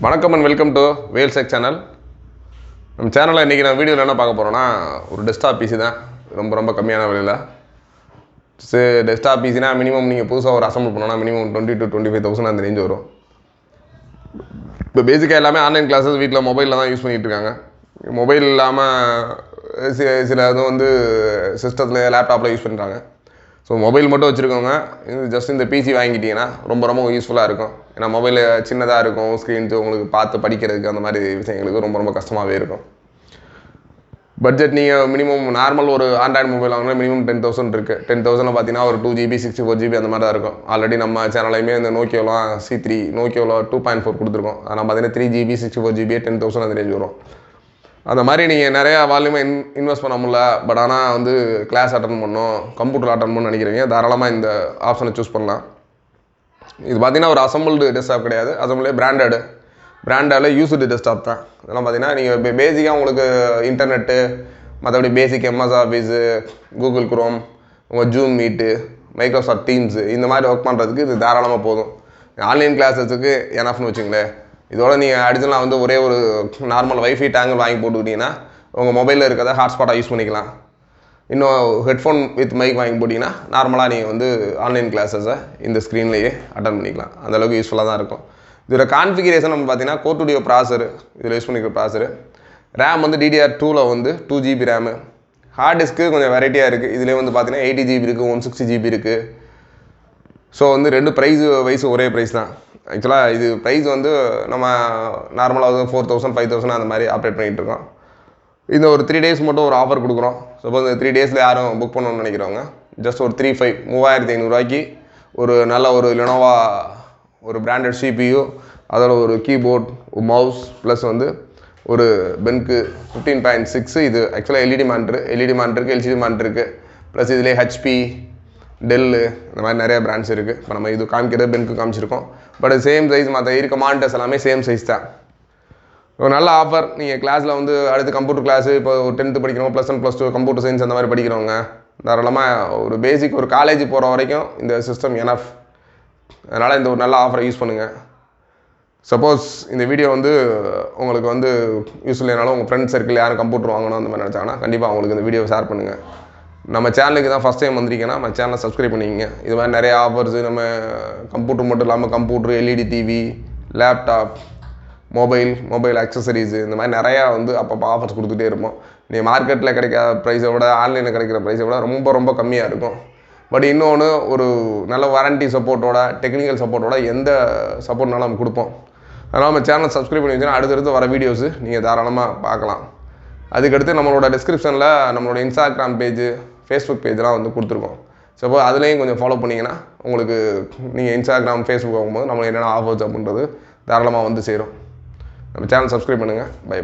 வணக்கம் and welcome to வேல்செக் channel. நம்ம சேனலில் இன்றைக்கி நான் வீடியோவில் என்ன பார்க்க போகிறோன்னா, ஒரு டெஸ்க்டாப் பிசி தான். ரொம்ப கம்மியான விலையில். டெஸ்க்டாப் பிசினா மினிமம் நீங்கள் புதுசாக ஒரு அசம்பிள் பண்ணோன்னா மினிமம் 20,000 to 25,000 அந்த ரேஞ்ச் வரும். இப்போ பேசிக்காக எல்லாமே ஆன்லைன் கிளாஸஸ் வீட்டில் மொபைலில் தான் யூஸ் பண்ணிகிட்டு இருக்காங்க. மொபைல் இல்லாமல் சில இதுவும் வந்து சிஸ்டத்தில் லேப்டாப்பில் யூஸ் பண்ணுறாங்க. ஸோ மொபைல் மட்டும் வச்சுருக்கோங்க, ஜஸ்ட் இந்த பிசி வாங்கிட்டீங்கன்னா ரொம்ப யூஸ்ஃபுல்லாக இருக்கும். ஏன்னா மொபைல் சின்னதாக இருக்கும், ஸ்க்ரீன்ஸ் உங்களுக்கு பார்த்து படிக்கிறதுக்கு அந்த மாதிரி விஷயங்களுக்கு ரொம்ப கஷ்டமாகவே இருக்கும். பட்ஜெட் நீங்கள் மினிமம் நார்மல் ஒரு ஆண்ட்ராய்டு மொபைல் வாங்கினா மினிமம் 10,000 இருக்குது. 10,000 பார்த்தீங்கன்னா ஒரு 2GB 64GB அந்த மாதிரி தான் இருக்கும். ஆல்ரெடி நம்ம சேனலையுமே இந்த நோக்கியோலாம் C3 நோக்கியோவில் 2.4 கொடுத்துருக்கோம். ஆனால் பார்த்தீங்கன்னா 3GB 64GB 10,000 அந்த ரேஞ்ச் வரும். அந்த மாதிரி நீங்கள் நிறையா வால்யூமை இன்வெஸ்ட் பண்ண முடியல, பட் ஆனால் வந்து கிளாஸ் அட்டன் பண்ணணும், கம்ப்யூட்டர் அட்டன் பண்ணணும்னு நினைக்கிறீங்க, தாராளமாக இந்த ஆப்ஷனை சூஸ் பண்ணலாம். இது பார்த்தீங்கன்னா ஒரு அசம்பிள்டு டெஸ்க்டாப் கிடையாது, அசம்பிளே பிராண்டடில் யூஸ்டு டெஸ்க்டாப் தான். இதெல்லாம் பார்த்தீங்கன்னா நீங்கள் பேசிக்காக உங்களுக்கு இன்டர்நெட்டு, மற்றபடி பேசிக் MS ஆஃபீஸு, கூகுள் குரோம், உங்கள் ஜூம் மீட்டு, மைக்ரோசாஃப்ட் டீம்ஸு இந்த மாதிரி ஒர்க் பண்ணுறதுக்கு இது தாராளமாக போதும். ஆன்லைன் கிளாஸஸுக்கு எனஃப்னு வச்சுங்களேன். இதோட நீங்கள் அடிஷனலாக வந்து ஒரே ஒரு நார்மல் வைஃபை டேங்கிள் வாங்கி போட்டுக்கிட்டிங்கன்னா உங்கள் மொபைலில் இருக்கிறத ஹாட்ஸ்பாட்டாக யூஸ் பண்ணிக்கலாம். இன்னும் ஹெட்ஃபோன் வித் மைக் வாங்கி போட்டிங்கன்னா நார்மலாக நீங்கள் வந்து ஆன்லைன் கிளாஸஸை இந்த ஸ்க்ரீன்லேயே அட்டன் பண்ணிக்கலாம். அந்தளவுக்கு யூஸ்ஃபுல்லாக தான் இருக்கும். இதோட கான்ஃபிகரேஷன் நம்ம பார்த்தீங்கன்னா கோர் ஸ்டுடியோ ப்ராசரு, இதில் யூஸ் பண்ணிக்கிற ப்ராசரு. ரேம் வந்து DDR2ல் வந்து 2GB ரேமு. ஹார்ட் டிஸ்க்கு கொஞ்சம் வெரைட்டியாக இருக்குது. இதிலே வந்து பார்த்தீங்கன்னா 80GB இருக்குது, 160GB இருக்குது. ஸோ வந்து ரெண்டு ப்ரைஸ் வைஸ் ஒரே ப்ரைஸ் தான். ஆக்சுவலாக இது ப்ரைஸ் வந்து நம்ம நார்மலாக வந்து 4,000 5,000 அந்த மாதிரி ஆப்ரேட் பண்ணிகிட்டு இருக்கோம். இந்த ஒரு 3 days மட்டும் ஒரு ஆஃபர் கொடுக்குறோம். சப்போஸ் இந்த 3 days யாரும் புக் பண்ணணும்னு நினைக்கிறவங்க ஜஸ்ட் ஒரு 35,500 ஒரு நல்ல ஒரு லெனோவா ஒரு பிராண்டட் CPU, அதோட ஒரு கீபோர்ட், மவுஸ் ப்ளஸ் வந்து ஒரு பென்க்கு 15.6. இது ஆக்சுவலாக எல்இடி மானிட்டருக்கு LCD மானிட்டருக்கு ப்ளஸ் இதிலே HP, டெல்லு இந்த மாதிரி நிறைய பிராண்ட்ஸ் இருக்குது. இப்போ நம்ம இது காமிக்கிறது பென்க்கு காமிச்சிருக்கோம். பட் சேம் சைஸ், மற்ற இருக்க மானிட்டர்ஸ் எல்லாமே சேம் சைஸ் தான். ஒரு நல்ல ஆஃபர். நீங்கள் கிளாஸில் வந்து அடுத்து கம்ப்யூட்டர் கிளாஸு இப்போ ஒரு 10th படிக்கிறவங்க, +1 +2 கம்ப்யூட்டர் சயின்ஸ் அந்த மாதிரி படிக்கிறவங்க தாராளமாக ஒரு பேசிக் ஒரு காலேஜ் போகிற வரைக்கும் இந்த சிஸ்டம் எனஃப். அதனால் இந்த ஒரு நல்ல ஆஃபரை யூஸ் பண்ணுங்கள். சப்போஸ் இந்த வீடியோ வந்து உங்களுக்கு வந்து யூஸ் இல்லைனாலும் உங்கள் ஃப்ரெண்ட்ஸ் சர்க்கிள் யாரும் கம்ப்யூட்டர் வாங்கணும் அந்த மாதிரி நினச்சாங்கன்னா கண்டிப்பாக அவங்களுக்கு இந்த வீடியோவை ஷேர் பண்ணுங்கள். நம்ம சேனலுக்கு தான் ஃபஸ்ட் டைம் வந்திருக்கீங்கன்னா நம்ம சேனலை சப்ஸ்கிரைப் பண்ணிக்கங்க. இது மாதிரி நிறைய ஆஃபர்ஸு நம்ம கம்ப்யூட்டர் மட்டும் இல்லாமல் computer, LED TV, laptop, mobile accessories இந்த மாதிரி நிறையா வந்து அப்பப்போ ஆஃபர்ஸ் கொடுத்துட்டே இருப்போம். நீங்கள் மார்க்கெட்டில் கிடைக்கிற ப்ரைஸை விட ஆன்லைனில் கிடைக்கிற ப்ரைஸை விட ரொம்ப கம்மியாக இருக்கும். பட் இன்னொன்று ஒரு நல்ல வாரண்டி சப்போர்ட்டோட, டெக்னிக்கல் சப்போர்ட்டோட எந்த சப்போர்ட்னாலும் நம்ம கொடுப்போம். அதனால் நம்ம சேனலை சப்ஸ்கிரைப் பண்ணி வச்சுன்னா அடுத்தடுத்து வர வீடியோஸு நீங்கள் தாராளமாக பார்க்கலாம். அதுக்கடுத்து நம்மளோட டிஸ்கிரிப்ஷனில் நம்மளோட இன்ஸ்டாகிராம் பேஜு, ஃபேஸ்புக் பேஜெலாம் வந்து கொடுத்துருக்கோம். ஸோ அதுலேயும் கொஞ்சம் ஃபாலோ பண்ணிங்கன்னா உங்களுக்கு நீங்கள் இன்ஸ்டாகிராம், ஃபேஸ்புக் ஆகும்போது நம்மளுக்கு என்னென்ன ஆஃபர்ஸ் அப்படின்றது தாராளமாக வந்து சேரும். நம்ம சேனல் சப்ஸ்கிரைப் பண்ணுங்கள். பை.